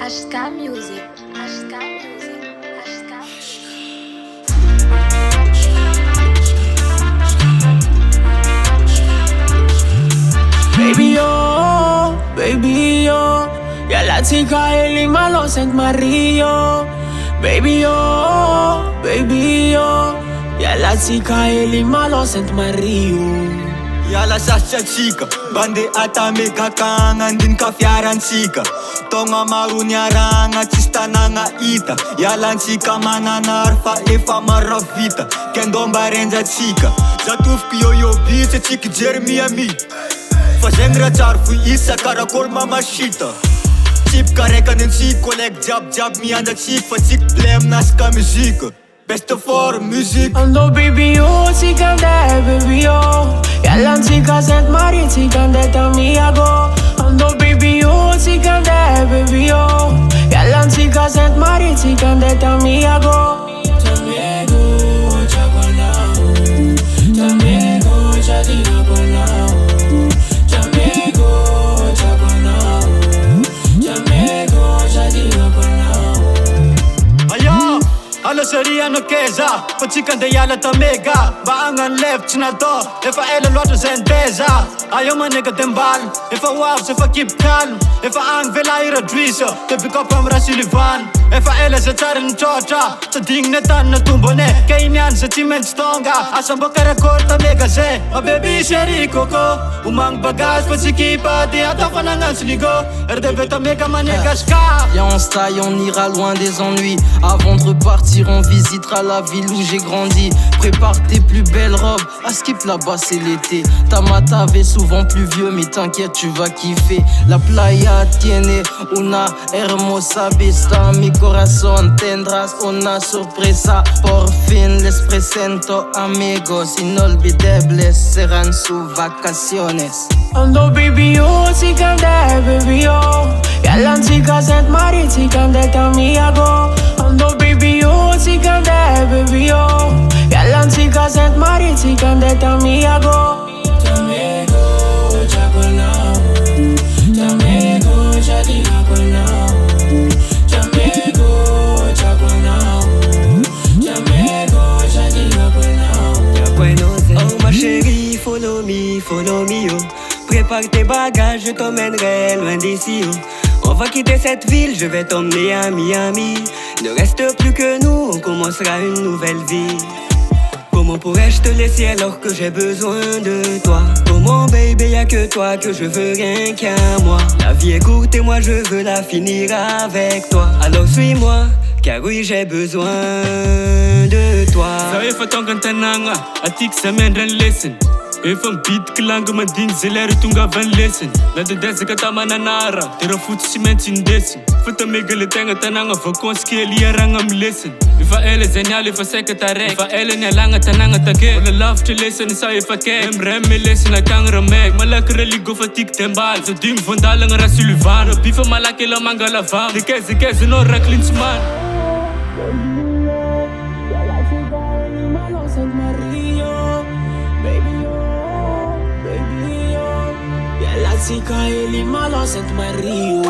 HK Music. HK Music. HK Baby yo, ya la chica de Lima, los Saint Mario. Baby yo, ya la chica de Lima, los Saint Mario. Yala sasachika, bande atame kakanga ndin ka fiarantsika. Tonga maro niaragna tsisy tanagna ita. Yalantsika manana fa efa maravita. Kendomba renjatsika, zatofiky yo bitch atsika jery miami. Fa zegny raha tsara fo isa karakôry mamashita. Tsipika raika nentsika collègue jiaby miandratsika. Fa tsika play aminasika muzika. Best for music. Ando baby yo, chikande baby yo. Yalan chika Saint Marie, chikande tamiago. Ando baby yo, chikande baby yo. Yalan chika Saint Marie, chikande tamiago. Tamiago, chaguanao. Tamiago, chadinaguanao. Tamiago, chaguanao. Tamiago, chadinaguanao. Ayo, alo seria no keza. Patsika ande yala tamega. Ba angan left natao. Efa ela loatra zay ndeza. Ayo manega tembal. Efa wavy efa keep calm. Efa agny vela iradrisa. Depuis kopa amra Sullivan. Efa ela zay tsara nitrotra. Tsadigny netany natombone. Ka iniany zay tsy maintsy tonga. Asa mbo karakôry tamega zay. Ma baby chéri coco. Umang bagage fa tsy kipa. Ty atao fa nagnano sligo. RDV tamega manega ska. Viens on se taille, on ira loin des ennuis. Avant de repartir on visitera la ville où j'ai grandi. Prépare tes plus belles robes, à skip là-bas c'est l'été. Tamata avait souvent plus vieux mais t'inquiète tu vas kiffer. La playa tiene una hermosa vista. Mi corazón tendrás una sorpresa. Por fin les presento amigos inolvidables. Serán sus vacaciones. Ando baby yo, chikande baby yo. Yalan chika Saint Marie, chikande tamiago. Ando baby yo, chikande baby yo. Yalan chika Saint Marie, chikande tamiago. Tamiago, chaguanao. Tamiago, chadinaguanao. Tamiago, chaguanao. Tamiago, chadinaguanao. Oh ma chérie, follow me, oh. Prépare tes bagages, je t'emmènerai loin d'ici, oh. On va quitter cette ville, je vais t'emmener à Miami. Ne reste plus que nous, on commencera une nouvelle vie. Comment pourrais-je te laisser alors que j'ai besoin de toi? Comment baby, y'a que toi que je veux, rien qu'à moi. La vie est courte et moi je veux la finir avec toi. Alors suis-moi, car oui j'ai besoin de toi. Efa tonga tanagna, aty za miandry ny lesiny. Efa mibidiky langy mandigny zay lera tonga avy ny lesiny. Nadadezaka tamananara, de raha fotsy tsy maintsy indesiny. Fa tamega le tegna tanagna vacance kely iaragna amy lesiny. Efa ela zay niala efa saika taraiky. Efa ela nialagna tanagna take. Ola lavitra lesiny sa efa kay. Remremy lesiny akagny ramaiky. Malaky religo fa tiky tembal. Sadigny voandalagna raha Sullivan. Bifa malaky ela mangalavagna. Dekezikezinao raklintsman. Saint Mario, baby yo, ya la chica de Lima, los Saint Mario.